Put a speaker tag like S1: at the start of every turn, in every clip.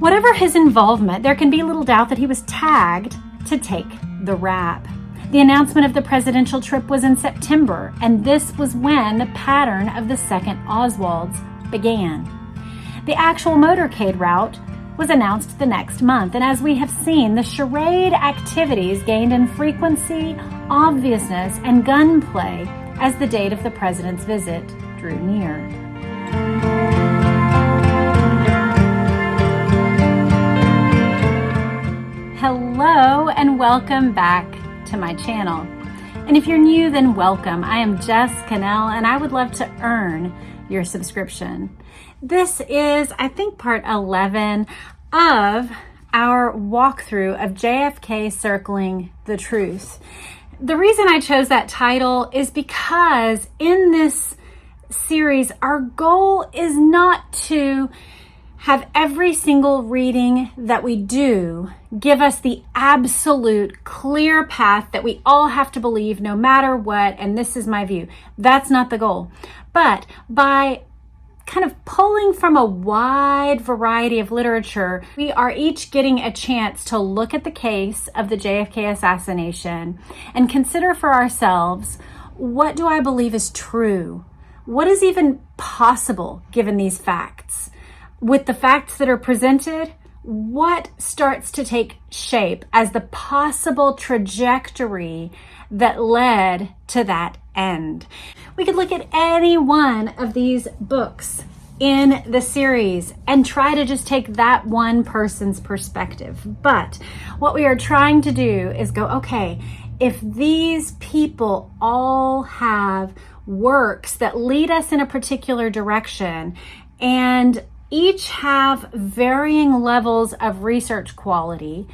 S1: Whatever his involvement, there can be little doubt that he was tagged to take the rap. The announcement of the presidential trip was in September, and this was when the pattern of the second Oswalds began. The actual motorcade route was announced the next month, and as we have seen, the charade activities gained in frequency, obviousness, and gunplay as the date of the president's visit drew near. Hello and welcome back to my channel. And if you're new, then welcome. I am Jess, Connell, and I would love to earn your subscription. This is, I think, part 11 of our walkthrough of JFK Circling the Truth. The reason I chose that title is because in this series, our goal is not to have every single reading that we do give us the absolute clear path that we all have to believe no matter what, and this is my view. That's not the goal. But by kind of pulling from a wide variety of literature, we are each getting a chance to look at the case of the JFK assassination and consider for ourselves, what do I believe is true? What is even possible given these facts? With the facts that are presented, what starts to take shape as the possible trajectory that led to that end? We could look at any one of these books in the series and try to just take that one person's perspective. But what we are trying to do is go, okay, if these people all have works that lead us in a particular direction and each have varying levels of research quality,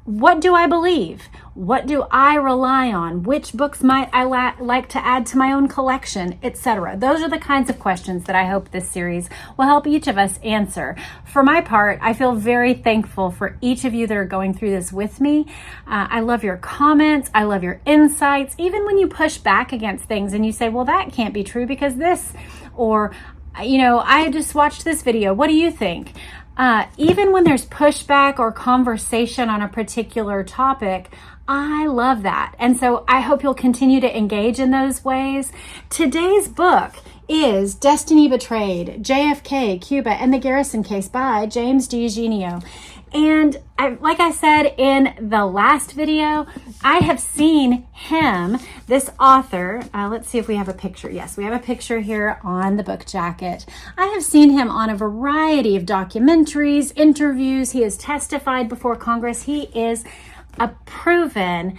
S1: what do I believe? What do I rely on? Which books might I like to add to my own collection, etc.? Those are the kinds of questions that I hope this series will help each of us answer. For my part, I feel very thankful for each of you that are going through this with me. I love your comments. I love your insights. Even when you push back against things and you say, well, that can't be true because this, or I just watched this video. What do you think? Even when there's pushback or conversation on a particular topic, I love that. And so I hope you'll continue to engage in those ways. Today's book is Destiny Betrayed, JFK, Cuba, and the Garrison Case by James D. Genio. And like I said in the last video, I have seen him, this author, let's see if we have a picture. Yes, we have a picture here on the book jacket. I have seen him on a variety of documentaries, interviews. He has testified before Congress. He is a proven,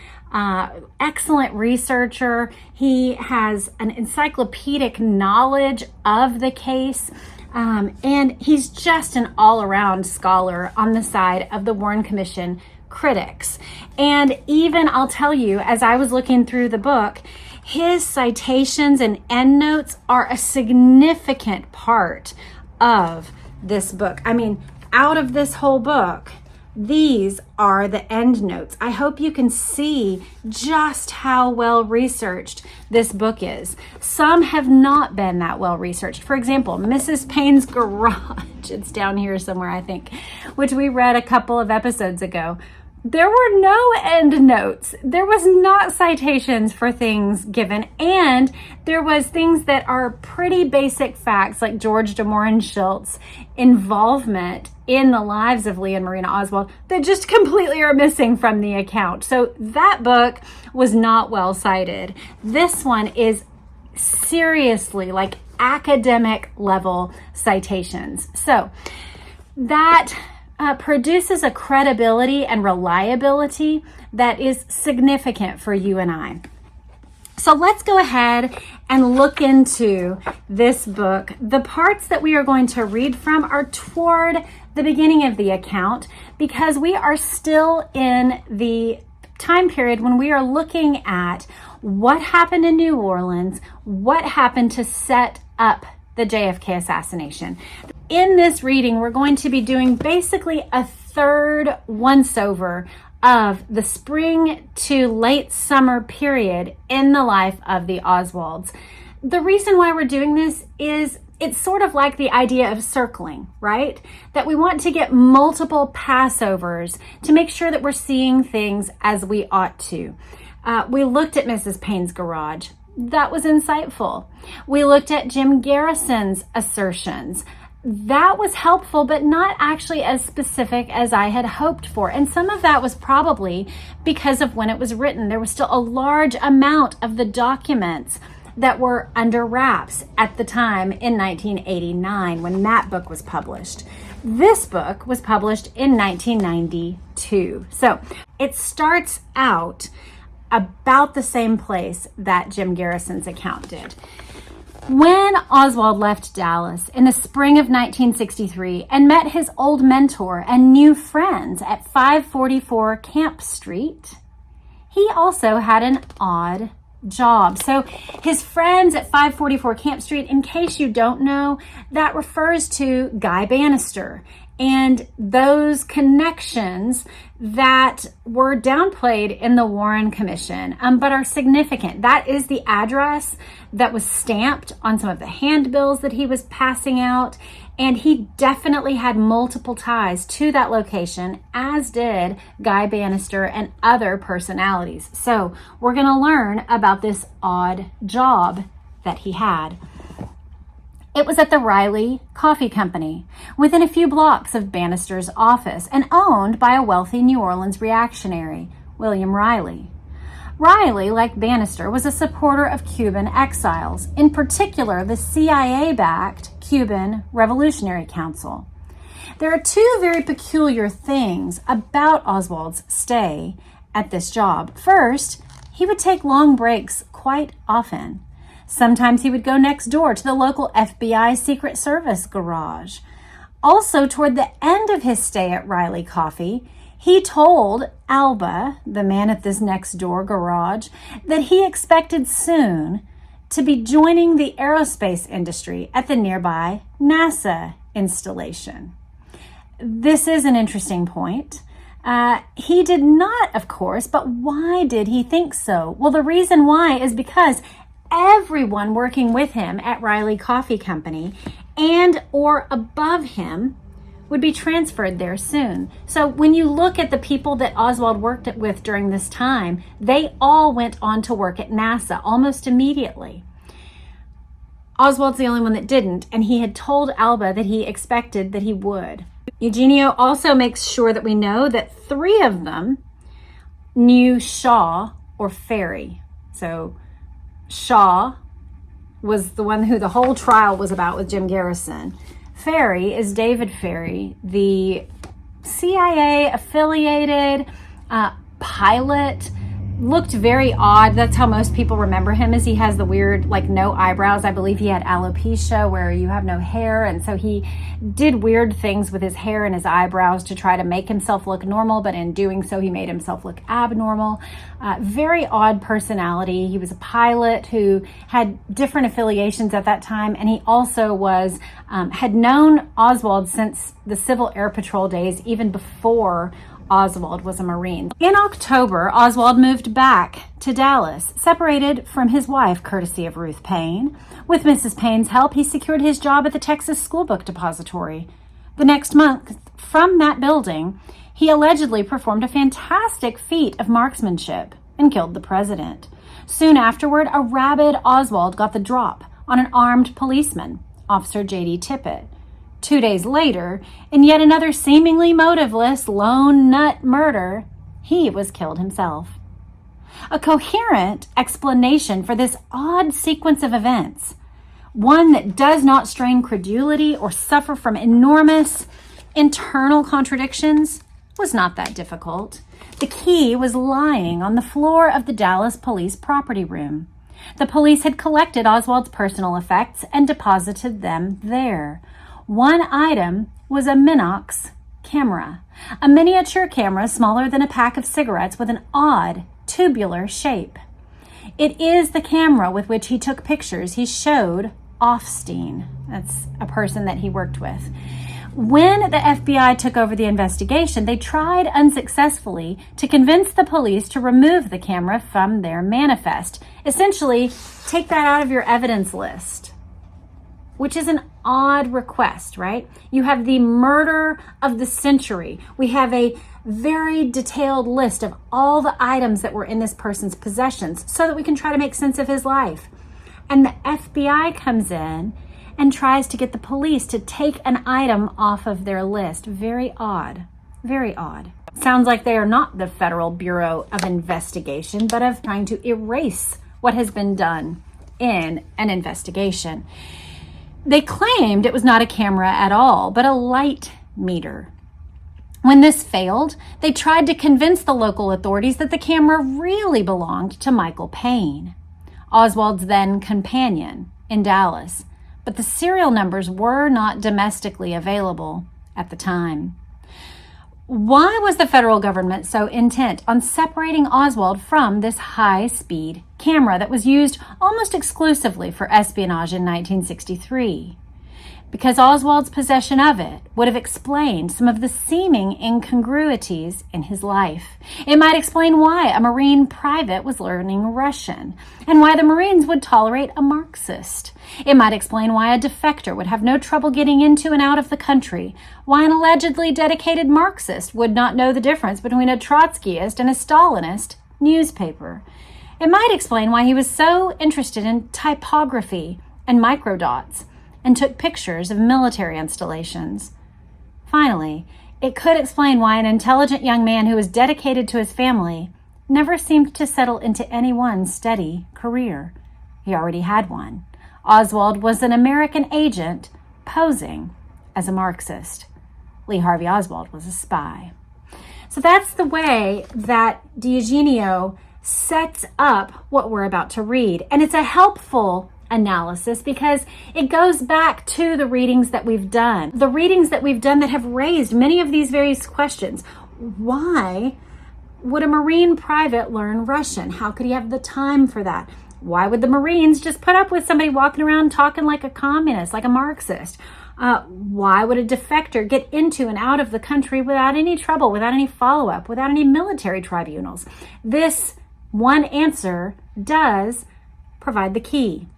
S1: excellent researcher. He has an encyclopedic knowledge of the case. And he's just an all-around scholar on the side of the Warren Commission critics. And even, I'll tell you, as I was looking through the book, his citations and endnotes are a significant part of this book. I mean, out of this whole book, these are the endnotes. I hope you can see just how well researched this book is. Some have not been that well researched. For example, Mrs. Paine's Garage, it's down here somewhere, I think, which we read a couple of episodes ago. There were no endnotes. There was not citations for things given, and there was things that are pretty basic facts, like George de Mohrenschildt's involvement in the lives of Lee and Marina Oswald, that just completely are missing from the account. So that book was not well cited. This one is seriously like academic level citations. So that produces a credibility and reliability that is significant for you and I. So let's go ahead and look into this book. The parts that we are going to read from are toward the beginning of the account because we are still in the time period when we are looking at what happened in New Orleans, what happened to set up the JFK assassination. In this reading, we're going to be doing basically a third once-over of the spring to late summer period in the life of the Oswalds. The reason why we're doing this is it's sort of like the idea of circling, right? That we want to get multiple passovers to make sure that we're seeing things as we ought to. We looked at Mrs. Paine's garage. That was insightful. We looked at Jim Garrison's assertions. That was helpful, but not actually as specific as I had hoped for. And some of that was probably because of when it was written. There was still a large amount of the documents that were under wraps at the time in 1989 when that book was published. This book was published in 1992. So it starts out about the same place that Jim Garrison's account did. When Oswald left Dallas in the spring of 1963 and met his old mentor and new friends at 544 Camp Street, he also had an odd job. So his friends at 544 Camp Street, in case you don't know, that refers to Guy Bannister and those connections that were downplayed in the Warren Commission, but are significant. That is the address that was stamped on some of the handbills that he was passing out, and he definitely had multiple ties to that location, as did Guy Bannister and other personalities. So we're going to learn about this odd job that he had. It was at the Riley Coffee Company, within a few blocks of Bannister's office, and owned by a wealthy New Orleans reactionary, William Riley. Riley, like Bannister, was a supporter of Cuban exiles, in particular the CIA-backed Cuban Revolutionary Council. There are two very peculiar things about Oswald's stay at this job. First, he would take long breaks quite often. Sometimes he would go next door to the local FBI Secret Service garage. Also, toward the end of his stay at Riley Coffee, he told Alba, the man at this next door garage, that he expected soon to be joining the aerospace industry at the nearby NASA installation. This is an interesting point. He did not, of course, but why did he think so? Well, the reason why is because everyone working with him at Riley Coffee Company and or above him would be transferred there soon. So when you look at the people that Oswald worked with during this time, they all went on to work at NASA almost immediately. Oswald's the only one that didn't, and he had told Alba that he expected that he would. Eugenio also makes sure that we know that 3 of them knew Shaw or Ferry. So Shaw was the one who the whole trial was about with Jim Garrison. Ferry is David Ferry, the CIA affiliated pilot. Looked very odd. That's how most people remember him, is he has the weird, like, no eyebrows. I believe he had alopecia, where you have no hair, and so he did weird things with his hair and his eyebrows to try to make himself look normal, but in doing so he made himself look abnormal. Very odd personality. He was a pilot who had different affiliations at that time, and he also was had known Oswald since the Civil Air Patrol days, even before Oswald was a Marine. In October, Oswald moved back to Dallas, separated from his wife, courtesy of Ruth Paine. With Mrs. Paine's help, he secured his job at the Texas School Book Depository. The next month, from that building, he allegedly performed a fantastic feat of marksmanship and killed the president. Soon afterward, a rabid Oswald got the drop on an armed policeman, Officer J.D. Tippit. 2 days later, in yet another seemingly motiveless lone nut murder, he was killed himself. A coherent explanation for this odd sequence of events, one that does not strain credulity or suffer from enormous internal contradictions, was not that difficult. The key was lying on the floor of the Dallas Police Property Room. The police had collected Oswald's personal effects and deposited them there. One item was a Minox camera, a miniature camera smaller than a pack of cigarettes with an odd tubular shape. It is the camera with which he took pictures he showed Offstein. That's a person that he worked with. When the FBI took over the investigation, they tried unsuccessfully to convince the police to remove the camera from their manifest. Essentially, take that out of your evidence list, which is an odd request, right? You have the murder of the century. We have a very detailed list of all the items that were in this person's possessions so that we can try to make sense of his life. And the FBI comes in and tries to get the police to take an item off of their list. Very odd. Very odd. Sounds like they are not the Federal Bureau of Investigation, but of trying to erase what has been done in an investigation. They claimed it was not a camera at all, but a light meter. When this failed, they tried to convince the local authorities that the camera really belonged to Michael Paine, Oswald's then companion in Dallas, but the serial numbers were not domestically available at the time. Why was the federal government so intent on separating Oswald from this high-speed camera that was used almost exclusively for espionage in 1963? Because Oswald's possession of it would have explained some of the seeming incongruities in his life. It might explain why a Marine private was learning Russian and why the Marines would tolerate a Marxist. It might explain why a defector would have no trouble getting into and out of the country, why an allegedly dedicated Marxist would not know the difference between a Trotskyist and a Stalinist newspaper. It might explain why he was so interested in typography and microdots and took pictures of military installations. Finally, it could explain why an intelligent young man who was dedicated to his family never seemed to settle into any one steady career. He already had one. Oswald was an American agent posing as a Marxist. Lee Harvey Oswald was a spy. So that's the way that Diogenio sets up what we're about to read. And it's a helpful analysis because it goes back to the readings that we've done. The readings that we've done that have raised many of these various questions. Why would a Marine private learn Russian? How could he have the time for that? Why would the Marines just put up with somebody walking around talking like a communist, like a Marxist? Why would a defector get into and out of the country without any trouble, without any follow-up, without any military tribunals? This one answer does provide the key.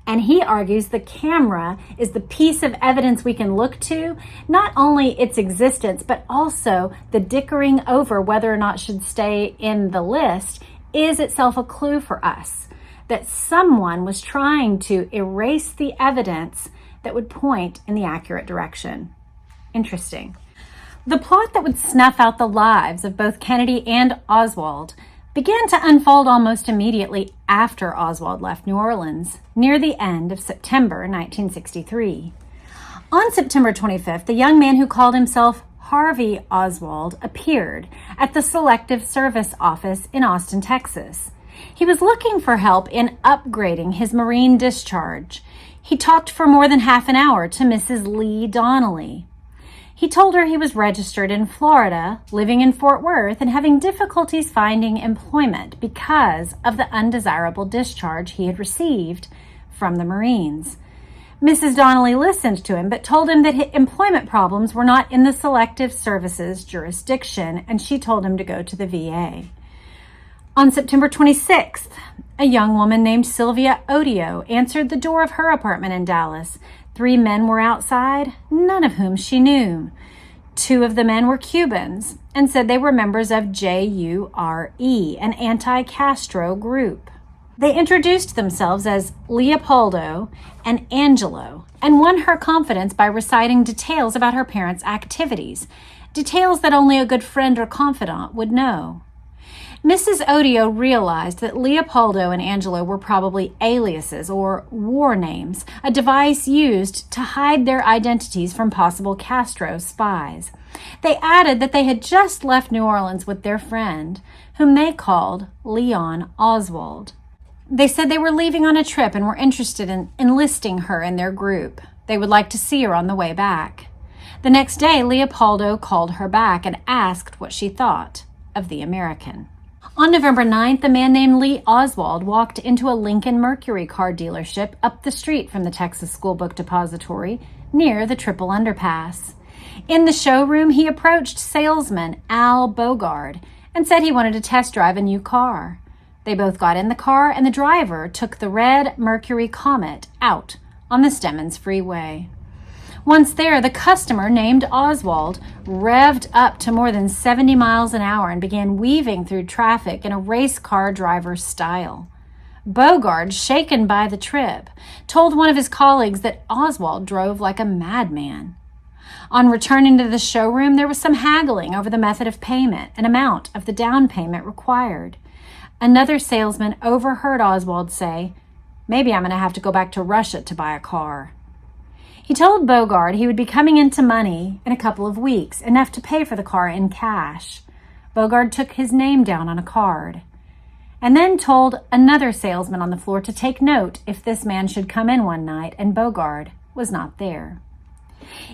S1: And he argues the camera is the piece of evidence we can look to, not only its existence, but also the dickering over whether or not it should stay in the list is itself a clue for us that someone was trying to erase the evidence that would point in the accurate direction. Interesting. The plot that would snuff out the lives of both Kennedy and Oswald began to unfold almost immediately after Oswald left New Orleans, near the end of September 1963. On September 25th, the young man who called himself Harvey Oswald appeared at the Selective Service Office in Austin, Texas. He was looking for help in upgrading his Marine discharge. He talked for more than half an hour to Mrs. Lee Donnelly. He told her he was registered in Florida, living in Fort Worth, and having difficulties finding employment because of the undesirable discharge he had received from the Marines. Mrs. Donnelly listened to him, but told him that his employment problems were not in the Selective Services jurisdiction, and she told him to go to the VA. On September 26th, a young woman named Sylvia Odio answered the door of her apartment in Dallas. 3 men were outside, none of whom she knew. 2 of the men were Cubans and said they were members of JURE, an anti-Castro group. They introduced themselves as Leopoldo and Angelo and won her confidence by reciting details about her parents' activities, details that only a good friend or confidant would know. Mrs. Odio realized that Leopoldo and Angelo were probably aliases or war names, a device used to hide their identities from possible Castro spies. They added that they had just left New Orleans with their friend, whom they called Leon Oswald. They said they were leaving on a trip and were interested in enlisting her in their group. They would like to see her on the way back. The next day, Leopoldo called her back and asked what she thought of the American. On November 9th, a man named Lee Oswald walked into a Lincoln Mercury car dealership up the street from the Texas School Book Depository near the Triple Underpass. In the showroom, he approached salesman Al Bogard and said he wanted to test drive a new car. They both got in the car and the driver took the red Mercury Comet out on the Stemmons Freeway. Once there, the customer, named Oswald, revved up to more than 70 miles an hour and began weaving through traffic in a race car driver's style. Bogard, shaken by the trip, told one of his colleagues that Oswald drove like a madman. On returning to the showroom, there was some haggling over the method of payment and amount of the down payment required. Another salesman overheard Oswald say, "Maybe I'm going to have to go back to Russia to buy a car." He told Bogard he would be coming into money in a couple of weeks, enough to pay for the car in cash. Bogard took his name down on a card, and then told another salesman on the floor to take note if this man should come in one night, and Bogard was not there.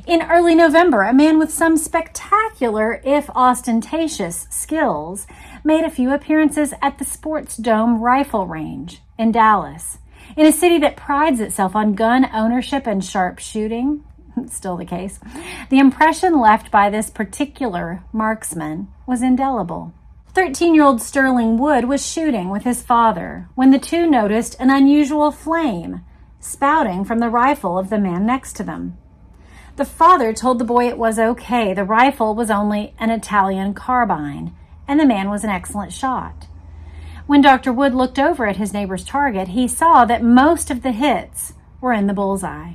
S1: In early November, a man with some spectacular, if ostentatious, skills made a few appearances at the Sports Dome rifle range in Dallas. In a city that prides itself on gun ownership and sharp shooting, still the case, the impression left by this particular marksman was indelible. 13-year-old Sterling Wood was shooting with his father when the two noticed an unusual flame spouting from the rifle of the man next to them. The father told the boy it was okay. The rifle was only an Italian carbine, and the man was an excellent shot. When Dr. Wood looked over at his neighbor's target, he saw that most of the hits were in the bullseye.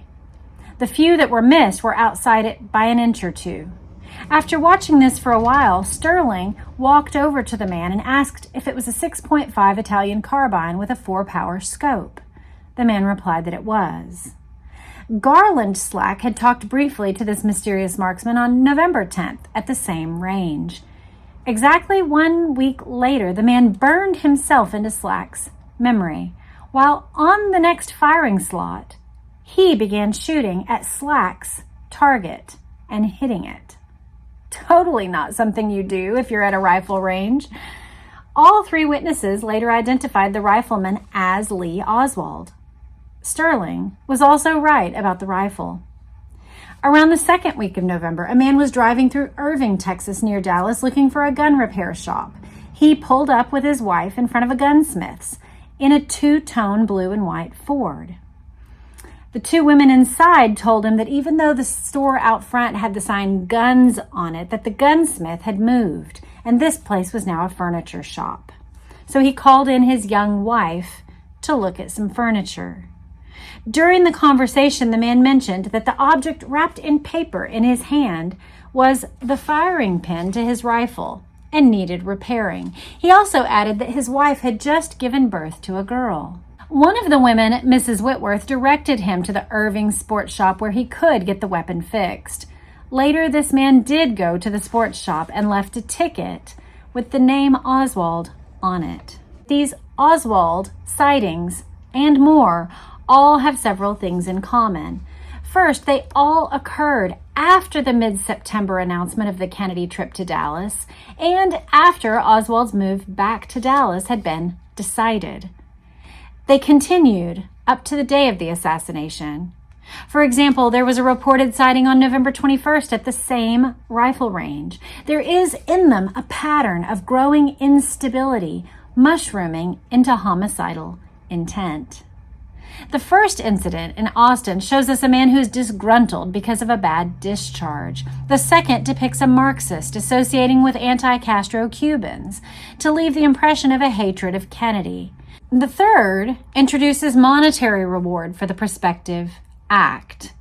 S1: The few that were missed were outside it by an inch or two. After watching this for a while, Sterling walked over to the man and asked if it was a 6.5 Italian carbine with a 4-power scope. The man replied that it was. Garland Slack had talked briefly to this mysterious marksman on November 10th at the same range. Exactly 1 week later, the man burned himself into Slack's memory, while on the next firing slot, he began shooting at Slack's target and hitting it. Totally not something you do if you're at a rifle range. All three witnesses later identified the rifleman as Lee Oswald. Sterling was also right about the rifle. Around the second week of November, a man was driving through Irving, Texas, near Dallas, looking for a gun repair shop. He pulled up with his wife in front of a gunsmith's in a two-tone blue and white Ford. The two women inside told him that even though the store out front had the sign "Guns" on it, that the gunsmith had moved, and this place was now a furniture shop. So he called in his young wife to look at some furniture. During the conversation, the man mentioned that the object wrapped in paper in his hand was the firing pin to his rifle and needed repairing. He also added that his wife had just given birth to a girl. One of the women, Mrs. Whitworth, directed him to the Irving sports shop where he could get the weapon fixed. Later, this man did go to the sports shop and left a ticket with the name Oswald on it. These Oswald sightings and more all have several things in common. First, they all occurred after the mid-September announcement of the Kennedy trip to Dallas and after Oswald's move back to Dallas had been decided. They continued up to the day of the assassination. For example, there was a reported sighting on November 21st at the same rifle range. There is in them a pattern of growing instability, mushrooming into homicidal intent. The first incident in Austin shows us a man who's disgruntled because of a bad discharge. The second depicts a Marxist associating with anti-Castro Cubans to leave the impression of a hatred of Kennedy. The third introduces monetary reward for the prospective act,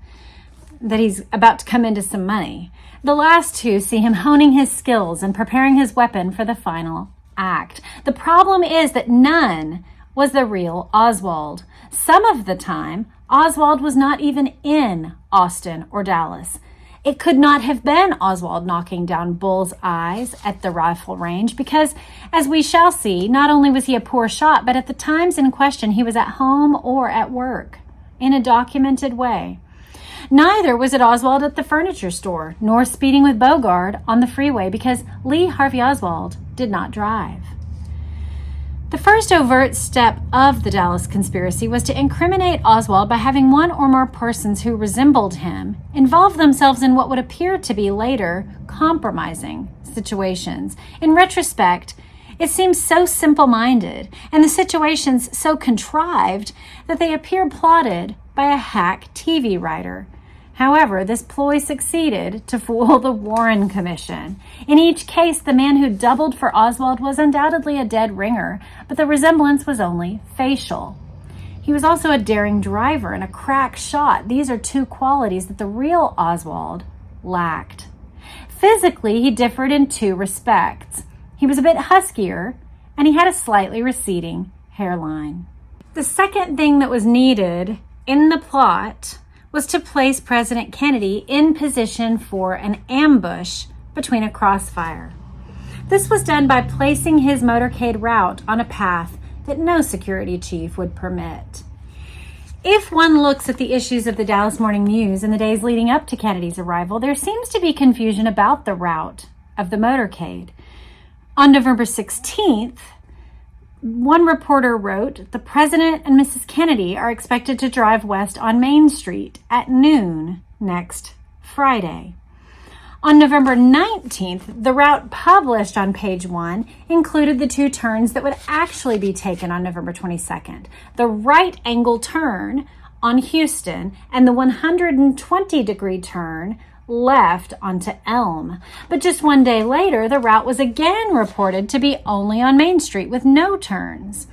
S1: that he's about to come into some money. The last two see him honing his skills and preparing his weapon for the final act. The problem is that none was the real Oswald. Some of the time, Oswald was not even in Austin or Dallas. It could not have been Oswald knocking down bull's eyes at the rifle range because, as we shall see, not only was he a poor shot, but at the times in question he was at home or at work in a documented way. Neither was it Oswald at the furniture store, nor speeding with Bogard on the freeway because Lee Harvey Oswald did not drive. The first overt step of the Dallas conspiracy was to incriminate Oswald by having one or more persons who resembled him involve themselves in what would appear to be later compromising situations. In retrospect, it seems so simple-minded and the situations so contrived that they appear plotted by a hack TV writer. However, this ploy succeeded to fool the Warren Commission. In each case, the man who doubled for Oswald was undoubtedly a dead ringer, but the resemblance was only facial. He was also a daring driver and a crack shot. These are two qualities that the real Oswald lacked. Physically, he differed in two respects. He was a bit huskier, and he had a slightly receding hairline. The second thing that was needed in the plot was to place President Kennedy in position for an ambush between a crossfire. This was done by placing his motorcade route on a path that no security chief would permit. If one looks at the issues of the Dallas Morning News in the days leading up to Kennedy's arrival, there seems to be confusion about the route of the motorcade. On November 16th, one reporter wrote, "The President and Mrs. Kennedy are expected to drive west on Main Street at noon next Friday." On November 19th, the route published on page 1 included the two turns that would actually be taken on November 22nd. The right angle turn on Houston and the 120-degree turn left onto Elm. But just one day later, the route was again reported to be only on Main Street with no turns.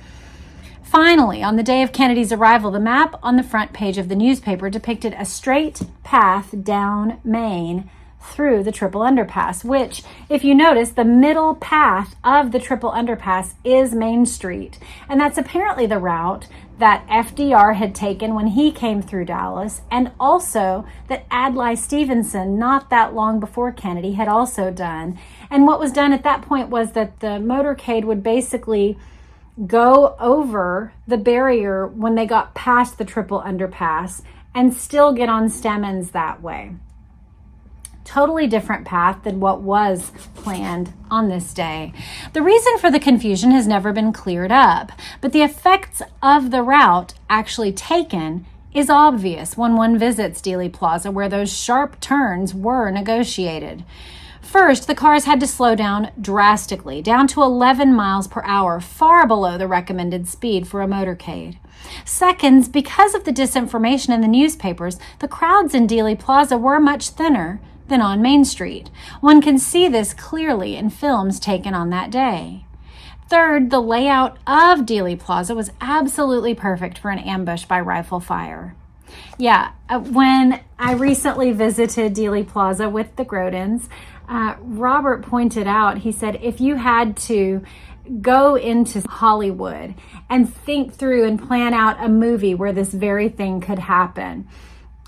S1: Finally, on the day of Kennedy's arrival, the map on the front page of the newspaper depicted a straight path down Main through the triple underpass, which, if you notice, the middle path of the triple underpass is Main Street. And that's apparently the route that FDR had taken when he came through Dallas, and also that Adlai Stevenson, not that long before Kennedy, had also done. And what was done at that point was that the motorcade would basically go over the barrier when they got past the triple underpass and still get on Stemmons that way. Totally different path than what was planned on this day. The reason for the confusion has never been cleared up, but the effects of the route actually taken is obvious when one visits Dealey Plaza, where those sharp turns were negotiated. First, the cars had to slow down drastically, down to 11 miles per hour, far below the recommended speed for a motorcade. Second, because of the disinformation in the newspapers, the crowds in Dealey Plaza were much thinner than on Main Street. One can see this clearly in films taken on that day. Third, the layout of Dealey Plaza was absolutely perfect for an ambush by rifle fire. When I recently visited Dealey Plaza with the Grodins, Robert pointed out, he said, if you had to go into Hollywood and think through and plan out a movie where this very thing could happen,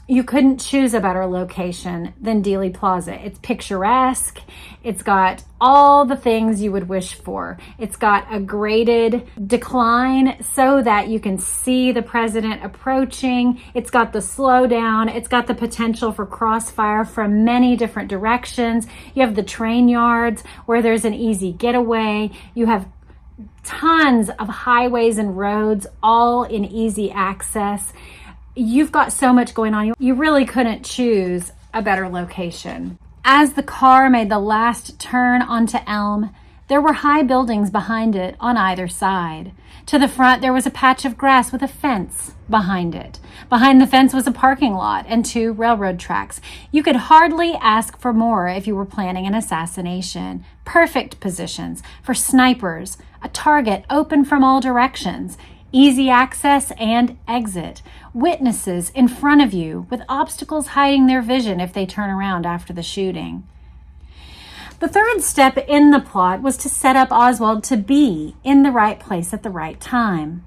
S1: you couldn't choose a better location than Dealey Plaza. It's picturesque. It's got all the things you would wish for. It's got a graded decline so that you can see the president approaching. It's got the slowdown. It's got the potential for crossfire from many different directions. You have the train yards where there's an easy getaway. You have tons of highways and roads, all in easy access. You've got so much going on. You really couldn't choose a better location. As the car made the last turn onto Elm, there were high buildings behind it on either side. To the front, there was a patch of grass with a fence behind it. Behind the fence was a parking lot and 2 railroad tracks. You could hardly ask for more if you were planning an assassination. Perfect positions for snipers, a target open from all directions, easy access and exit, witnesses in front of you with obstacles hiding their vision if they turn around after the shooting. The third step in the plot was to set up Oswald to be in the right place at the right time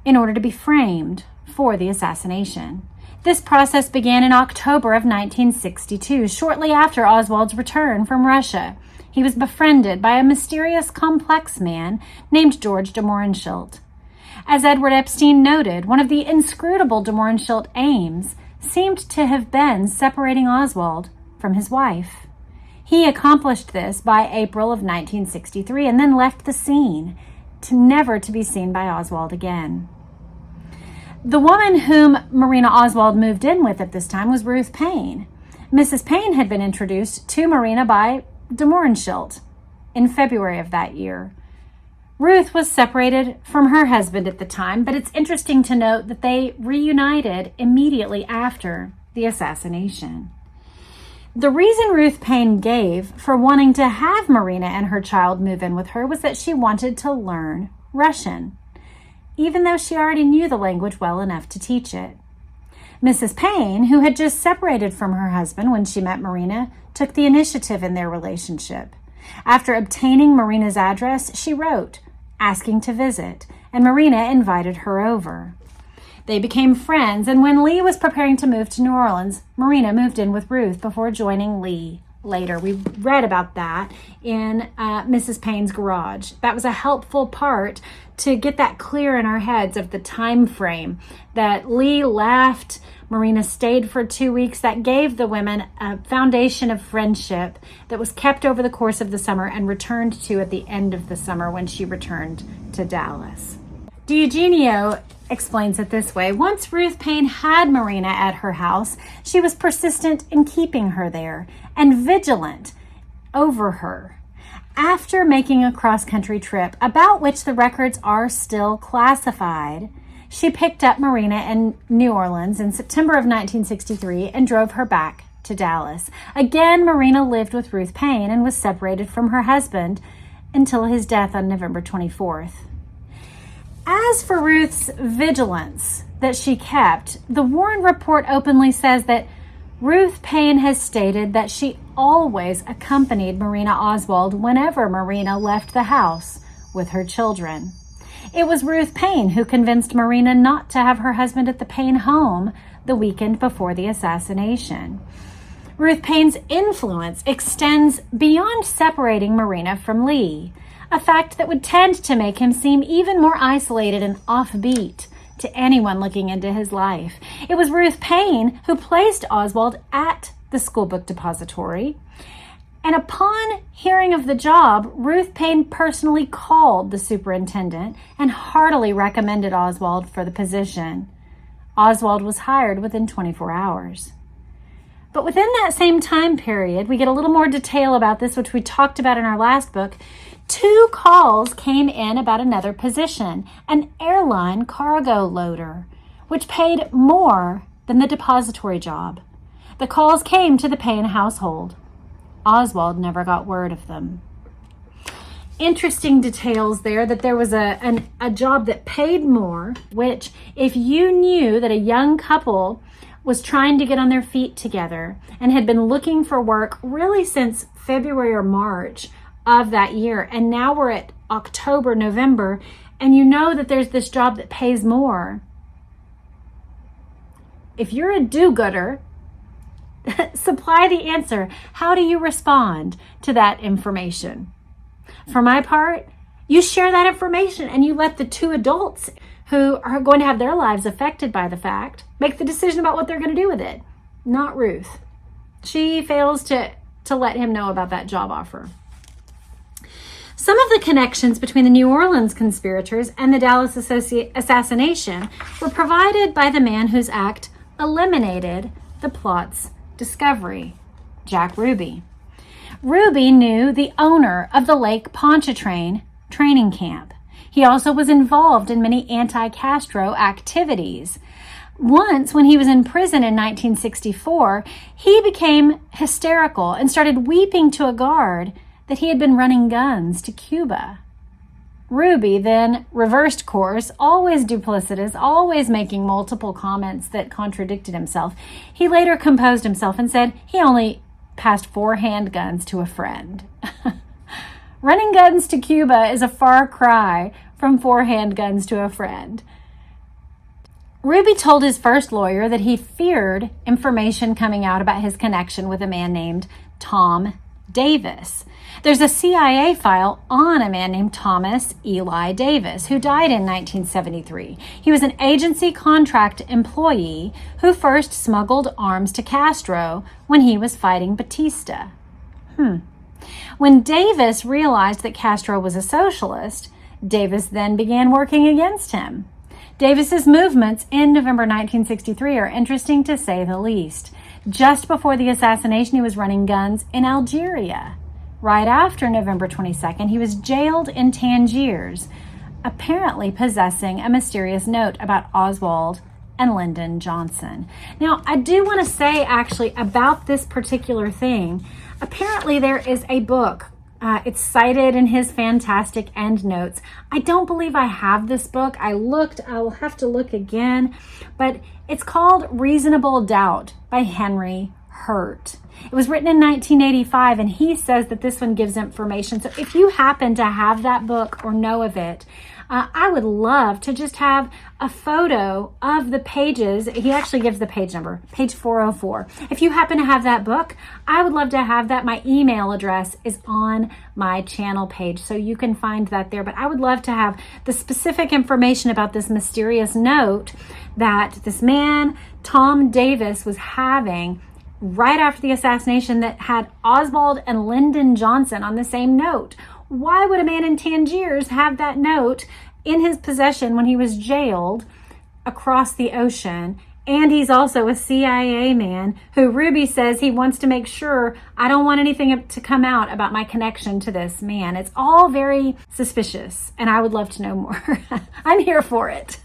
S1: in order to be framed for the assassination. This process began in October of 1962, shortly after Oswald's return from Russia. He was befriended by a mysterious, complex man named George de Mohrenschildt. As Edward Epstein noted, one of the inscrutable de Mohrenschildt aims seemed to have been separating Oswald from his wife. He accomplished this by April of 1963 and then left the scene, never to be seen by Oswald again. The woman whom Marina Oswald moved in with at this time was Ruth Paine. Mrs. Paine had been introduced to Marina by de Mohrenschildt in February of that year. Ruth was separated from her husband at the time, but it's interesting to note that they reunited immediately after the assassination. The reason Ruth Paine gave for wanting to have Marina and her child move in with her was that she wanted to learn Russian, even though she already knew the language well enough to teach it. Mrs. Paine, who had just separated from her husband when she met Marina, took the initiative in their relationship. After obtaining Marina's address, she wrote, asking to visit, and Marina invited her over. They became friends, and when Lee was preparing to move to New Orleans, Marina moved in with Ruth before joining Lee later. We read about that in Mrs. Paine's garage. That was a helpful part to get that clear in our heads of the time frame that Lee left. Marina stayed for 2 weeks. That gave the women a foundation of friendship that was kept over the course of the summer and returned to at the end of the summer when she returned to Dallas. Eugenio explains it this way. Once Ruth Paine had Marina at her house, she was persistent in keeping her there and vigilant over her. After making a cross-country trip, about which the records are still classified, she picked up Marina in New Orleans in September of 1963 and drove her back to Dallas. Again, Marina lived with Ruth Paine and was separated from her husband until his death on November 24th. As for Ruth's vigilance that she kept, the Warren Report openly says that Ruth Paine has stated that she always accompanied Marina Oswald whenever Marina left the house with her children. It was Ruth Paine who convinced Marina not to have her husband at the Paine home the weekend before the assassination. Ruth Paine's influence extends beyond separating Marina from Lee, a fact that would tend to make him seem even more isolated and offbeat to anyone looking into his life. It was Ruth Paine who placed Oswald at the school book depository, and upon hearing of the job, Ruth Paine personally called the superintendent and heartily recommended Oswald for the position. Oswald was hired within 24 hours. But within that same time period, we get a little more detail about this, which we talked about in our last book. 2 calls came in about another position, an airline cargo loader, which paid more than the depository job. The calls came to the Paine household. Oswald never got word of them. Interesting details there that there was a job that paid more, which if you knew that a young couple was trying to get on their feet together and had been looking for work really since February or March of that year, and now we're at October, November, and you know that there's this job that pays more. If you're a do-gooder, supply the answer. How do you respond to that information? For my part, you share that information and you let the 2 adults who are going to have their lives affected by the fact make the decision about what they're going to do with it. Not Ruth. She fails to let him know about that job offer. Some of the connections between the New Orleans conspirators and the Dallas assassination were provided by the man whose act eliminated the plot's discovery, Jack Ruby. Ruby knew the owner of the Lake Pontchartrain training camp. He also was involved in many anti-Castro activities. Once, when he was in prison in 1964, he became hysterical and started weeping to a guard that he had been running guns to Cuba. Ruby then reversed course, always duplicitous, always making multiple comments that contradicted himself. He later composed himself and said he only passed 4 handguns to a friend. Running guns to Cuba is a far cry from 4 handguns to a friend. Ruby told his first lawyer that he feared information coming out about his connection with a man named Tom Davis. There's a CIA file on a man named Thomas Eli Davis, who died in 1973. He was an agency contract employee who first smuggled arms to Castro when he was fighting Batista. When Davis realized that Castro was a socialist, Davis then began working against him. Davis's movements in November 1963 are interesting to say the least. Just before the assassination, he was running guns in Algeria. right after November 22nd, he was jailed in Tangiers, apparently possessing a mysterious note about Oswald and Lyndon Johnson. Now, I do want to say actually about this particular thing, apparently there is a book. It's cited in his fantastic endnotes. I don't believe I have this book. I looked, I will have to look again, but it's called Reasonable Doubt by Henry Hurt. It was written in 1985, and he says that this one gives information. So if you happen to have that book or know of it, I would love to just have a photo of the pages. He actually gives the page number, page 404. If you happen to have that book, I would love to have that. My email address is on my channel page, so you can find that there. But I would love to have the specific information about this mysterious note that this man, Tom Davis, was having right after the assassination that had Oswald and Lyndon Johnson on the same note. Why would a man in Tangiers have that note in his possession when he was jailed across the ocean? And he's also a CIA man who Ruby says he wants to make sure, I don't want anything to come out about my connection to this man. It's all very suspicious, and I would love to know more. I'm here for it.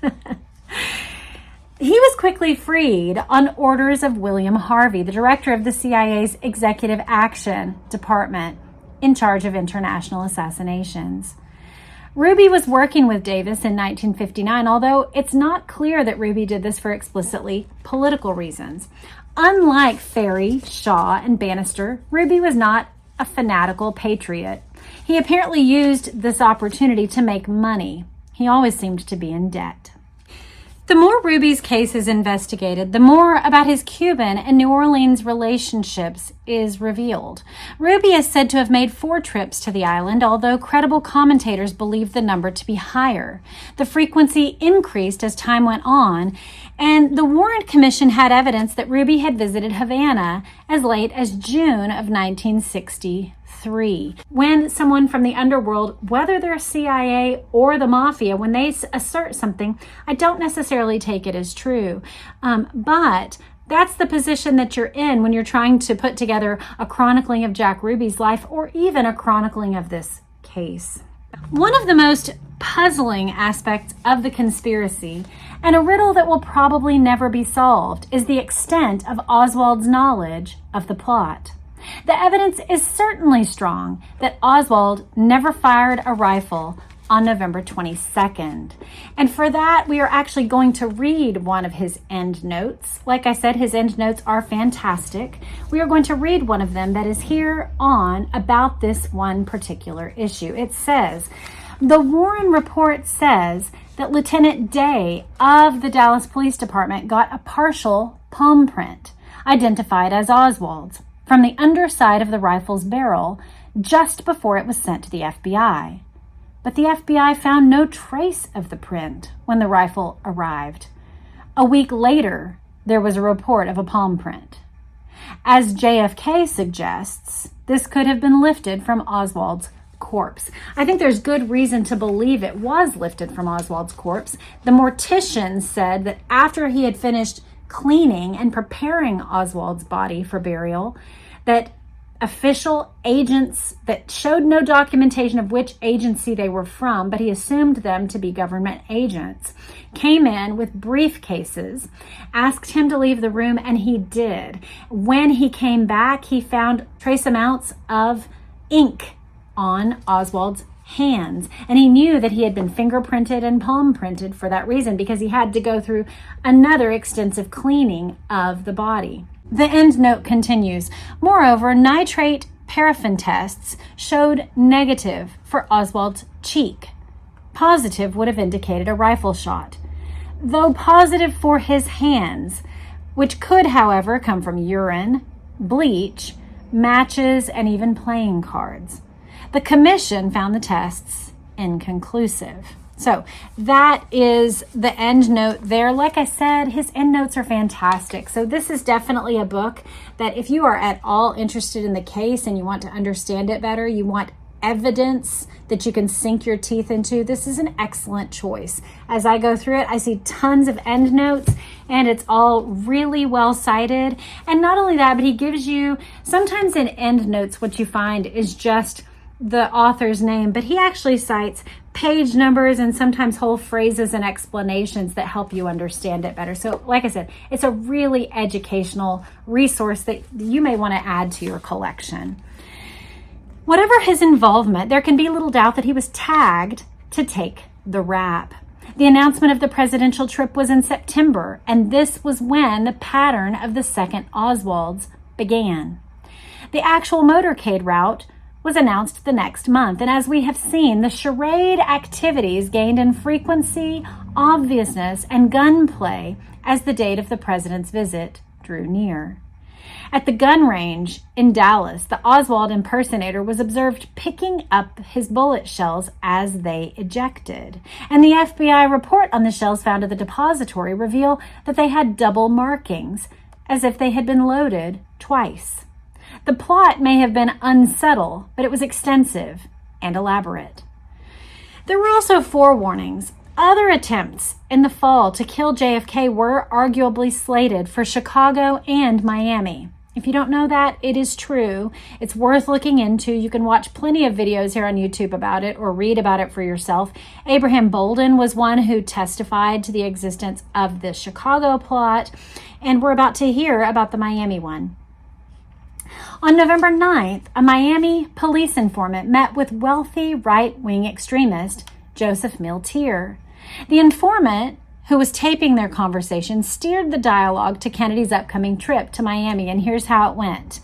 S1: He was quickly freed on orders of William Harvey, the director of the CIA's Executive Action Department, in charge of international assassinations. Ruby was working with Davis in 1959, although it's not clear that Ruby did this for explicitly political reasons. Unlike Ferry, Shaw, and Bannister, Ruby was not a fanatical patriot. He apparently used this opportunity to make money. He always seemed to be in debt. The more Ruby's case is investigated, the more about his Cuban and New Orleans relationships is revealed. Ruby is said to have made 4 trips to the island, although credible commentators believe the number to be higher. The frequency increased as time went on, and the Warrant Commission had evidence that Ruby had visited Havana as late as June of 1963. When someone from the underworld, whether they're CIA or the mafia, when they assert something, I don't necessarily take it as true. But that's the position that you're in when you're trying to put together a chronicling of Jack Ruby's life, or even a chronicling of this case. One of the most puzzling aspects of the conspiracy, and a riddle that will probably never be solved, is the extent of Oswald's knowledge of the plot. The evidence is certainly strong that Oswald never fired a rifle on November 22nd. And for that, we are actually going to read one of his end notes. Like I said, his end notes are fantastic. We are going to read one of them that is here on about this one particular issue. It says, the Warren report says that Lieutenant Day of the Dallas Police Department got a partial palm print, identified as Oswald's, from the underside of the rifle's barrel just before it was sent to the FBI. But the FBI found no trace of the print when the rifle arrived. A week later, there was a report of a palm print. As JFK suggests, this could have been lifted from Oswald's corpse. I think there's good reason to believe it was lifted from Oswald's corpse. The mortician said that after he had finished cleaning and preparing Oswald's body for burial, that official agents that showed no documentation of which agency they were from, but he assumed them to be government agents, came in with briefcases, asked him to leave the room, and he did. When he came back, he found trace amounts of ink on Oswald's hands, and he knew that he had been fingerprinted and palm printed for that reason, because he had to go through another extensive cleaning of the body. The end note continues. Moreover, nitrate paraffin tests showed negative for Oswald's cheek. Positive would have indicated a rifle shot, though positive for his hands, which could, however, come from urine, bleach, matches, and even playing cards. The commission found the tests inconclusive. So that is the end note there. Like I said, his end notes are fantastic. So this is definitely a book that if you are at all interested in the case and you want to understand it better, you want evidence that you can sink your teeth into, this is an excellent choice. As I go through it, I see tons of endnotes, and it's all really well cited. And not only that, but he gives you, sometimes in endnotes, what you find is just the author's name, but he actually cites page numbers and sometimes whole phrases and explanations that help you understand it better. So like I said, it's a really educational resource that you may want to add to your collection. Whatever his involvement, there can be little doubt that he was tagged to take the rap. The announcement of the presidential trip was in September, and this was when the pattern of the second Oswalds began. The actual motorcade route was announced the next month, and as we have seen, the charade activities gained in frequency, obviousness, and gunplay as the date of the president's visit drew near. At the gun range in Dallas, the Oswald impersonator was observed picking up his bullet shells as they ejected. And the FBI report on the shells found at the depository reveal that they had double markings, as if they had been loaded twice. The plot may have been unsubtle, but it was extensive and elaborate. There were also forewarnings. Other attempts in the fall to kill JFK were arguably slated for Chicago and Miami. If you don't know that, it is true. It's worth looking into. You can watch plenty of videos here on YouTube about it or read about it for yourself. Abraham Bolden was one who testified to the existence of the Chicago plot, and we're about to hear about the Miami one. On November 9th, a Miami police informant met with wealthy right-wing extremist Joseph Miltier. The informant, who was taping their conversation, steered the dialogue to Kennedy's upcoming trip to Miami, and here's how it went.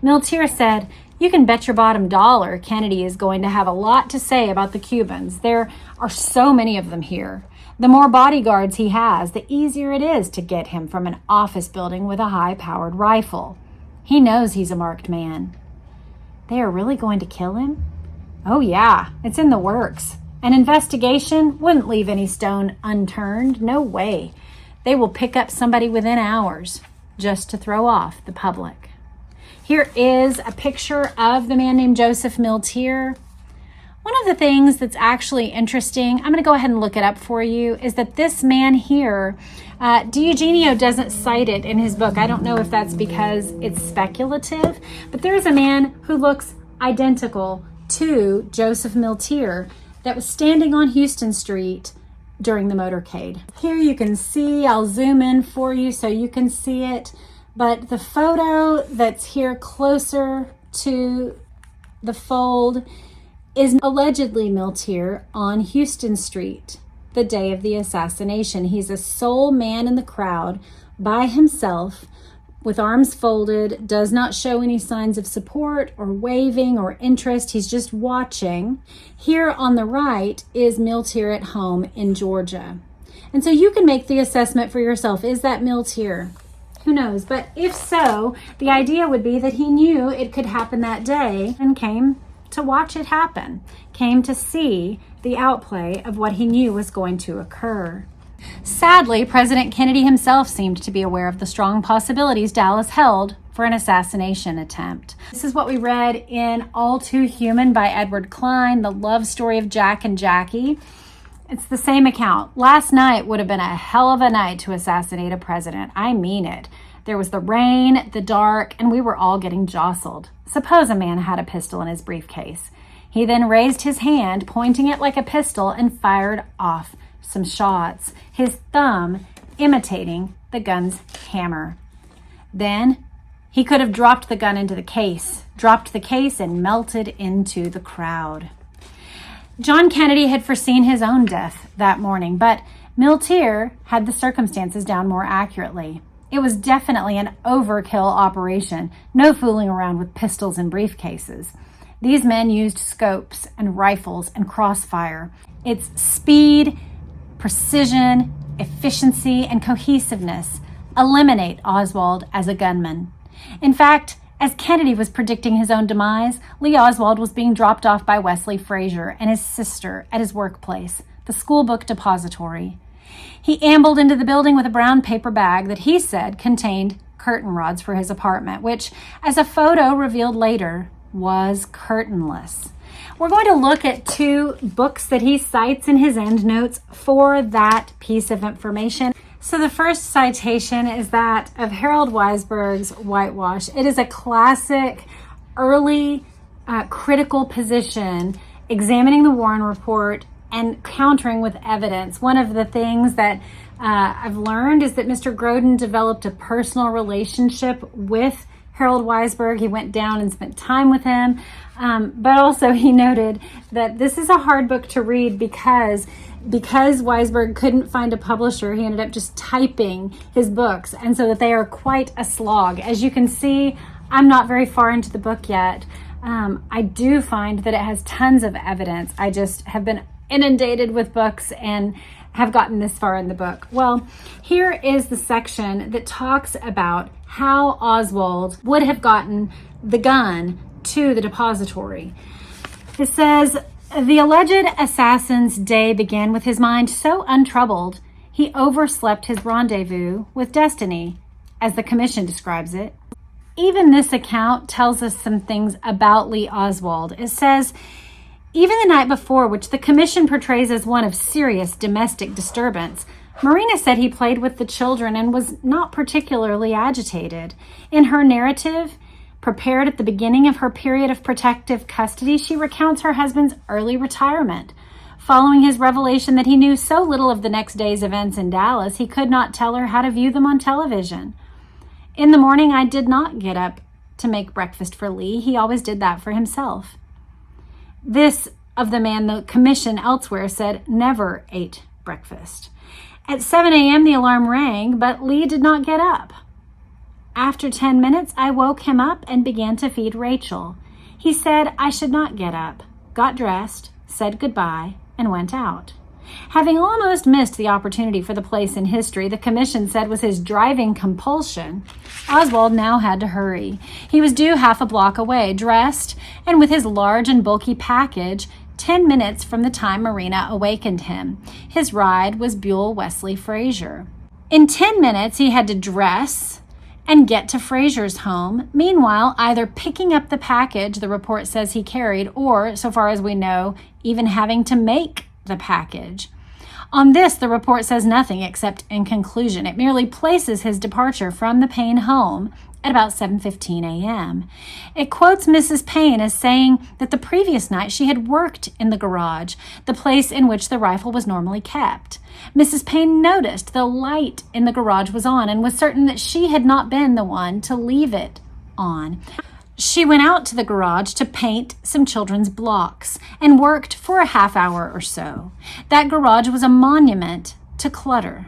S1: Miltier said, "You can bet your bottom dollar Kennedy is going to have a lot to say about the Cubans. There are so many of them here. The more bodyguards he has, the easier it is to get him from an office building with a high-powered rifle. He knows he's a marked man." They are really going to kill him? Oh yeah, it's in the works. An investigation wouldn't leave any stone unturned. No way. They will pick up somebody within hours just to throw off the public. Here is a picture of the man named Joseph Miltier. One of the things that's actually interesting, I'm going to go ahead and look it up for you, is that this man here, Diogenio doesn't cite it in his book. I don't know if that's because it's speculative, but there's a man who looks identical to Joseph Miltier that was standing on Houston Street during the motorcade. Here you can see, I'll zoom in for you so you can see it, but the photo that's here closer to the fold is allegedly Miltier on Houston Street the day of the assassination. He's a sole man in the crowd by himself with arms folded, does not show any signs of support or waving or interest. He's just watching. Here on the right is Miltier at home in Georgia. And so you can make the assessment for yourself. Is that Miltier? Who knows? But if so, the idea would be that he knew it could happen that day and came to watch it happen, came to see the outplay of what he knew was going to occur. Sadly, President Kennedy himself seemed to be aware of the strong possibilities Dallas held for an assassination attempt. This is what we read in All Too Human by Edward Klein, the love story of Jack and Jackie. It's the same account. Last night would have been a hell of a night to assassinate a president. I mean it. There was the rain, the dark, and we were all getting jostled. Suppose a man had a pistol in his briefcase. He then raised his hand, pointing it like a pistol, and fired off some shots, his thumb imitating the gun's hammer. Then he could have dropped the gun into the case, and melted into the crowd. John Kennedy had foreseen his own death that morning, but Miltier had the circumstances down more accurately. It was definitely an overkill operation, no fooling around with pistols and briefcases. These men used scopes and rifles and crossfire. Its speed, precision, efficiency, and cohesiveness eliminate Oswald as a gunman. In fact, as Kennedy was predicting his own demise, Lee Oswald was being dropped off by Wesley Frazier and his sister at his workplace, the school book depository. He ambled into the building with a brown paper bag that he said contained curtain rods for his apartment, which, as a photo revealed later, was curtainless. We're going to look at two books that he cites in his endnotes for that piece of information. So the first citation is that of Harold Weisberg's Whitewash. It is a classic early critical position examining the Warren Report and countering with evidence. One of the things that I've learned is that Mr. Grodin developed a personal relationship with Harold Weisberg. He went down and spent time with him. But also he noted that this is a hard book to read because Weisberg couldn't find a publisher, he ended up just typing his books, and so that they are quite a slog. As you can see, I'm not very far into the book yet. I do find that it has tons of evidence. I just have been inundated with books and have gotten this far in the book. Well, here is the section that talks about how Oswald would have gotten the gun to the depository. It says, the alleged assassin's day began with his mind so untroubled, he overslept his rendezvous with destiny, as the commission describes it. Even this account tells us some things about Lee Oswald. It says, even the night before, which the commission portrays as one of serious domestic disturbance, Marina said he played with the children and was not particularly agitated. In her narrative, prepared at the beginning of her period of protective custody, she recounts her husband's early retirement. Following his revelation that he knew so little of the next day's events in Dallas, he could not tell her how to view them on television. In the morning, I did not get up to make breakfast for Lee. He always did that for himself. This of the man the commission elsewhere said never ate breakfast. At 7 a.m., the alarm rang, but Lee did not get up. After 10 minutes, I woke him up and began to feed Rachel. He said I should not get up, got dressed, said goodbye, and went out. Having almost missed the opportunity for the place in history the commission said was his driving compulsion, Oswald now had to hurry. He was due half a block away, dressed, and with his large and bulky package, 10 minutes from the time Marina awakened him. His ride was Buell Wesley Frazier. In 10 minutes, he had to dress and get to Frazier's home, meanwhile either picking up the package the report says he carried or, so far as we know, even having to make the package. On this, the report says nothing except in conclusion. It merely places his departure from the Paine home at about 7:15 a.m. It quotes Mrs. Paine as saying that the previous night she had worked in the garage, the place in which the rifle was normally kept. Mrs. Paine noticed the light in the garage was on and was certain that she had not been the one to leave it on. She went out to the garage to paint some children's blocks and worked for a half hour or so. That garage was a monument to clutter.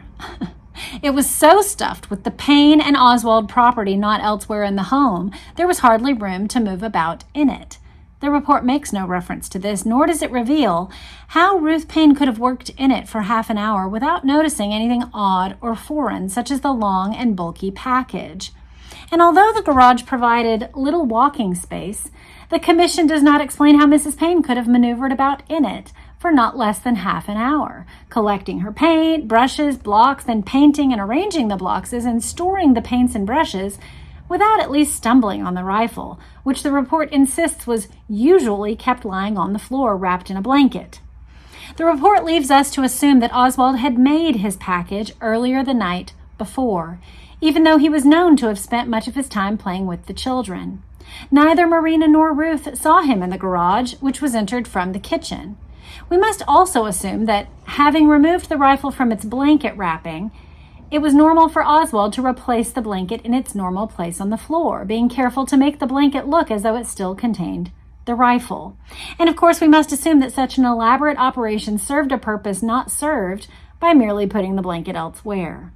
S1: It was so stuffed with the Paine and Oswald property not elsewhere in the home, there was hardly room to move about in it. The report makes no reference to this, nor does it reveal how Ruth Paine could have worked in it for half an hour without noticing anything odd or foreign, such as the long and bulky package. And although the garage provided little walking space, the commission does not explain how Mrs. Paine could have maneuvered about in it for not less than half an hour, collecting her paint, brushes, blocks, then painting and arranging the blocks and storing the paints and brushes without at least stumbling on the rifle, which the report insists was usually kept lying on the floor wrapped in a blanket. The report leaves us to assume that Oswald had made his package earlier the night before, even though he was known to have spent much of his time playing with the children. Neither Marina nor Ruth saw him in the garage, which was entered from the kitchen. We must also assume that, having removed the rifle from its blanket wrapping, it was normal for Oswald to replace the blanket in its normal place on the floor, being careful to make the blanket look as though it still contained the rifle. And of course, we must assume that such an elaborate operation served a purpose not served by merely putting the blanket elsewhere.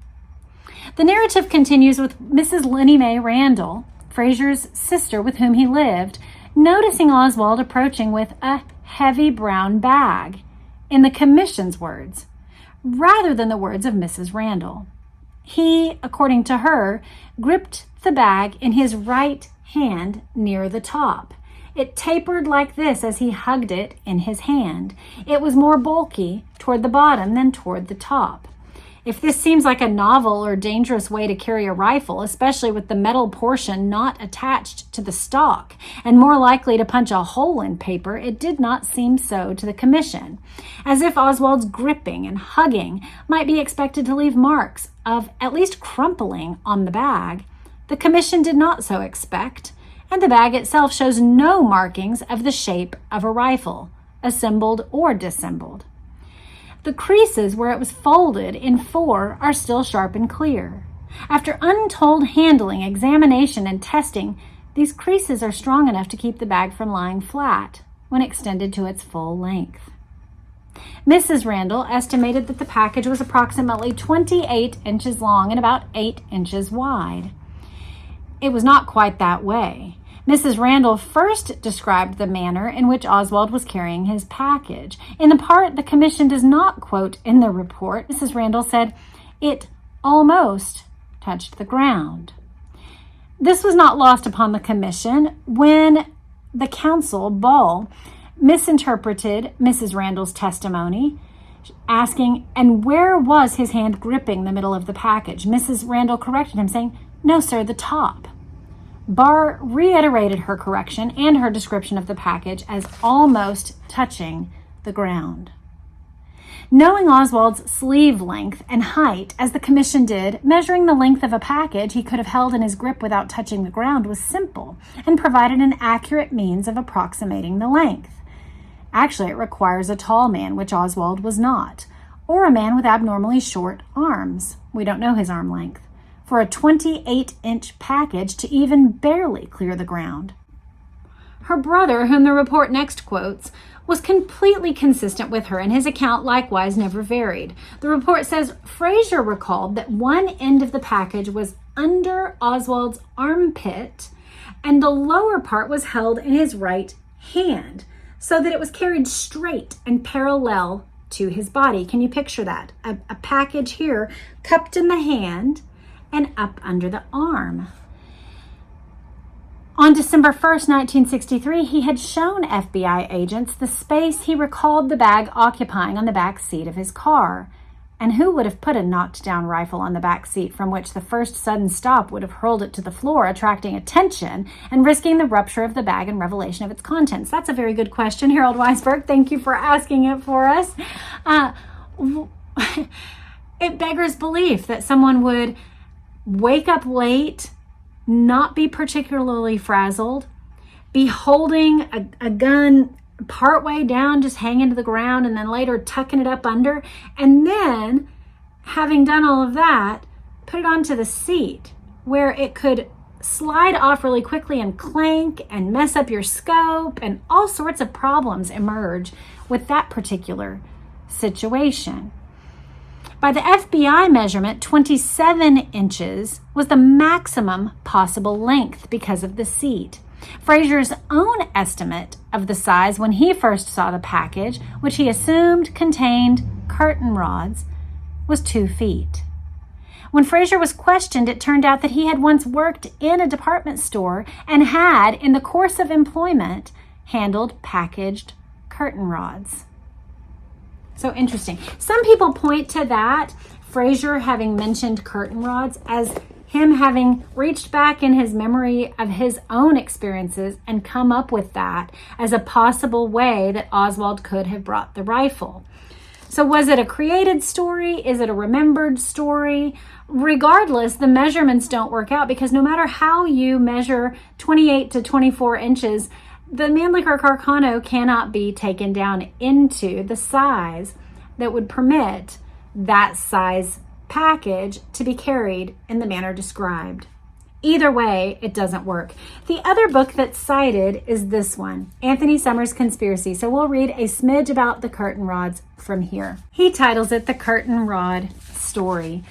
S1: The narrative continues with Mrs. Lennie Mae Randall, Frazier's sister with whom he lived, noticing Oswald approaching with a heavy brown bag, in the commission's words, rather than the words of Mrs. Randall. He, according to her, gripped the bag in his right hand near the top. It tapered like this as he hugged it in his hand. It was more bulky toward the bottom than toward the top. If this seems like a novel or dangerous way to carry a rifle, especially with the metal portion not attached to the stock and more likely to punch a hole in paper, it did not seem so to the commission. As if Oswald's gripping and hugging might be expected to leave marks of at least crumpling on the bag, the commission did not so expect, and the bag itself shows no markings of the shape of a rifle, assembled or disassembled. The creases where it was folded in 4 are still sharp and clear. After untold handling, examination, and testing, these creases are strong enough to keep the bag from lying flat when extended to its full length. Mrs. Randall estimated that the package was approximately 28 inches long and about 8 inches wide. It was not quite that way. Mrs. Randall first described the manner in which Oswald was carrying his package. In the part the commission does not quote in the report, Mrs. Randall said, "It almost touched the ground." This was not lost upon the commission when the counsel, Ball, misinterpreted Mrs. Randall's testimony, asking, "And where was his hand gripping the middle of the package?" Mrs. Randall corrected him, saying, "No, sir, the top." Barr reiterated her correction and her description of the package as almost touching the ground. Knowing Oswald's sleeve length and height, as the commission did, measuring the length of a package he could have held in his grip without touching the ground was simple and provided an accurate means of approximating the length. Actually, it requires a tall man, which Oswald was not, or a man with abnormally short arms. We don't know his arm length, for a 28-inch package to even barely clear the ground. Her brother, whom the report next quotes, was completely consistent with her, and his account likewise never varied. The report says Fraser recalled that one end of the package was under Oswald's armpit and the lower part was held in his right hand so that it was carried straight and parallel to his body. Can you picture that? A package here cupped in the hand and up under the arm. On December 1st, 1963, he had shown FBI agents the space he recalled the bag occupying on the back seat of his car. And who would have put a knocked-down rifle on the back seat from which the first sudden stop would have hurled it to the floor, attracting attention and risking the rupture of the bag and revelation of its contents? That's a very good question, Harold Weisberg. Thank you for asking it for us. It beggars belief that someone would wake up late, not be particularly frazzled, be holding a gun partway down, just hanging to the ground, and then later tucking it up under, and then, having done all of that, put it onto the seat where it could slide off really quickly and clank and mess up your scope, and all sorts of problems emerge with that particular situation. By the FBI measurement, 27 inches was the maximum possible length because of the seat. Fraser's own estimate of the size when he first saw the package, which he assumed contained curtain rods, was 2 feet. When Fraser was questioned, it turned out that he had once worked in a department store and had, in the course of employment, handled packaged curtain rods. So interesting. Some people point to that, Fraser having mentioned curtain rods, as him having reached back in his memory of his own experiences and come up with that as a possible way that Oswald could have brought the rifle. So was it a created story? Is it a remembered story? Regardless, the measurements don't work out, because no matter how you measure 28 to 24 inches, the Mannlicher Carcano cannot be taken down into the size that would permit that size package to be carried in the manner described. Either way, it doesn't work. The other book that's cited is this one, Anthony Summers' Conspiracy. So we'll read a smidge about the curtain rods from here. He titles it The Curtain Rod Story.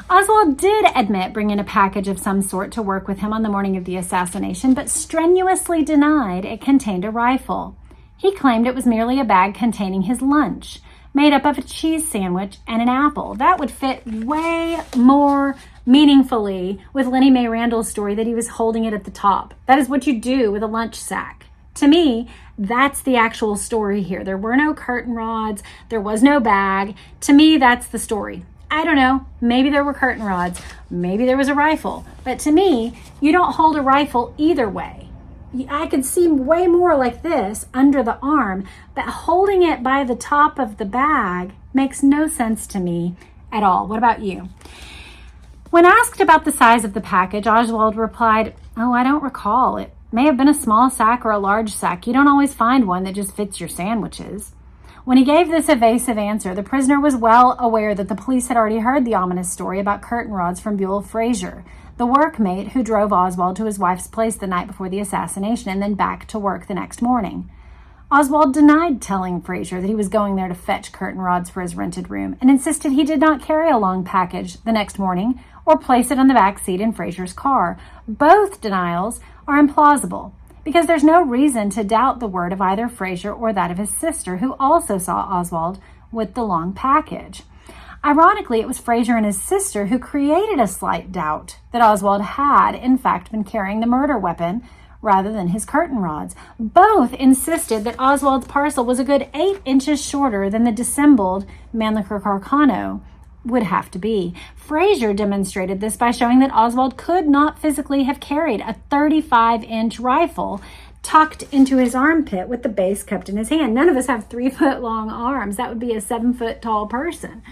S1: Oswald did admit bringing a package of some sort to work with him on the morning of the assassination, but strenuously denied it contained a rifle. He claimed it was merely a bag containing his lunch, made up of a cheese sandwich and an apple. That would fit way more meaningfully with Lenny Mae Randall's story that he was holding it at the top. That is what you do with a lunch sack. To me, that's the actual story here. There were no curtain rods. There was no bag. To me, that's the story. I don't know, maybe there were curtain rods, maybe there was a rifle. But to me, you don't hold a rifle either way. I could see way more like this under the arm, but holding it by the top of the bag makes no sense to me at all. What about you? When asked about the size of the package, Oswald replied, "Oh, I don't recall. It may have been a small sack or a large sack. You don't always find one that just fits your sandwiches." When he gave this evasive answer, the prisoner was well aware that the police had already heard the ominous story about curtain rods from Buell Frazier, the workmate who drove Oswald to his wife's place the night before the assassination and then back to work the next morning. Oswald denied telling Frazier that he was going there to fetch curtain rods for his rented room and insisted he did not carry a long package the next morning or place it on the back seat in Frazier's car. Both denials are implausible, because there's no reason to doubt the word of either Frazier or that of his sister, who also saw Oswald with the long package. Ironically, it was Frazier and his sister who created a slight doubt that Oswald had, in fact, been carrying the murder weapon rather than his curtain rods. Both insisted that Oswald's parcel was a good 8 inches shorter than the dissembled Mannlicher Carcano would have to be. Frazier demonstrated this by showing that Oswald could not physically have carried a 35-inch rifle tucked into his armpit with the base kept in his hand. None of us have 3-foot-long arms. That would be a 7-foot-tall person.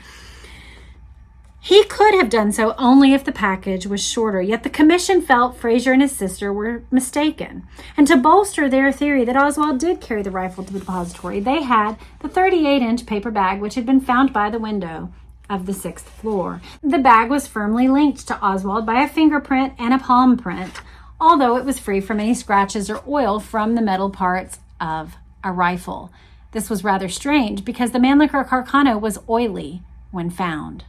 S1: He could have done so only if the package was shorter, yet the commission felt Frazier and his sister were mistaken. And to bolster their theory that Oswald did carry the rifle to the depository, they had the 38-inch paper bag which had been found by the window of the 6th floor. The bag was firmly linked to Oswald by a fingerprint and a palm print, although it was free from any scratches or oil from the metal parts of a rifle. This was rather strange because the Mannlicher Carcano was oily when found.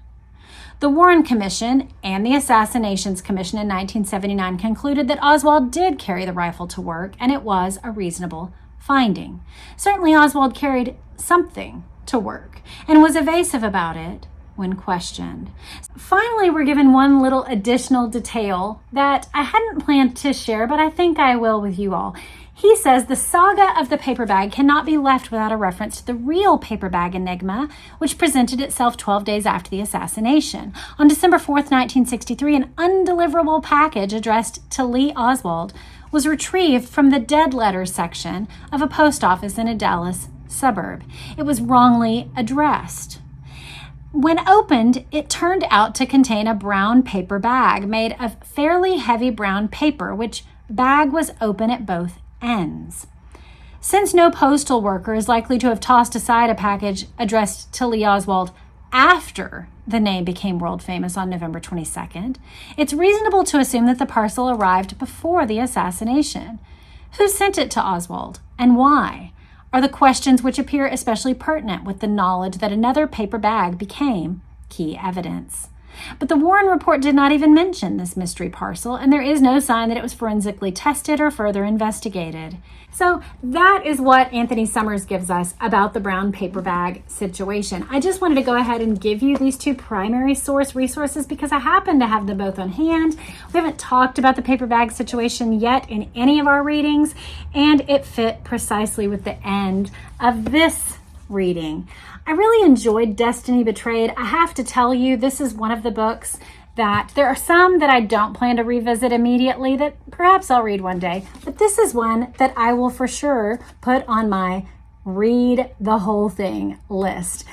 S1: The Warren Commission and the Assassinations Commission in 1979 concluded that Oswald did carry the rifle to work, and it was a reasonable finding. Certainly Oswald carried something to work and was evasive about it when questioned. Finally, we're given one little additional detail that I hadn't planned to share, but I think I will with you all. He says the saga of the paper bag cannot be left without a reference to the real paper bag enigma, which presented itself 12 days after the assassination. On December 4th, 1963, an undeliverable package addressed to Lee Oswald was retrieved from the dead letters section of a post office in a Dallas suburb. It was wrongly addressed. When opened, it turned out to contain a brown paper bag made of fairly heavy brown paper, which bag was open at both ends. Since no postal worker is likely to have tossed aside a package addressed to Lee Oswald after the name became world famous on November 22nd, it's reasonable to assume that the parcel arrived before the assassination. Who sent it to Oswald and why are the questions which appear especially pertinent with the knowledge that another paper bag became key evidence. But the Warren report did not even mention this mystery parcel, and there is no sign that it was forensically tested or further investigated. So that is what Anthony Summers gives us about the brown paper bag situation. I just wanted to go ahead and give you these two primary source resources because I happen to have them both on hand. We haven't talked about the paper bag situation yet in any of our readings, and it fit precisely with the end of this reading. I really enjoyed Destiny Betrayed. I have to tell you, this is one of the books that there are some that I don't plan to revisit immediately that perhaps I'll read one day, but this is one that I will for sure put on my read the whole thing list.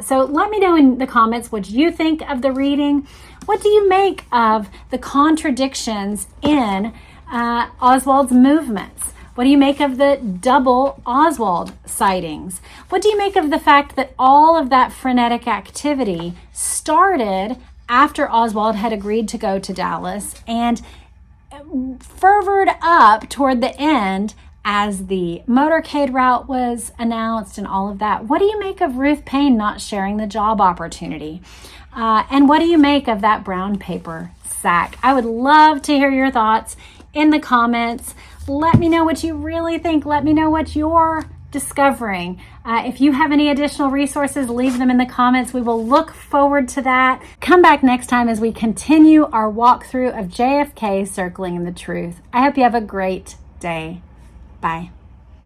S1: So let me know in the comments what you think of the reading. What do you make of the contradictions in Oswald's movements? What do you make of the double Oswald sightings? What do you make of the fact that all of that frenetic activity started after Oswald had agreed to go to Dallas and fervored up toward the end as the motorcade route was announced and all of that? What do you make of Ruth Paine not sharing the job opportunity? And what do you make of that brown paper sack? I would love to hear your thoughts in the comments. Let me know what you really think. Let me know what you're discovering. If you have any additional resources, leave them in the comments. We will look forward to that. Come back next time as we continue our walkthrough of JFK Circling the Truth. I hope you have a great day. Bye.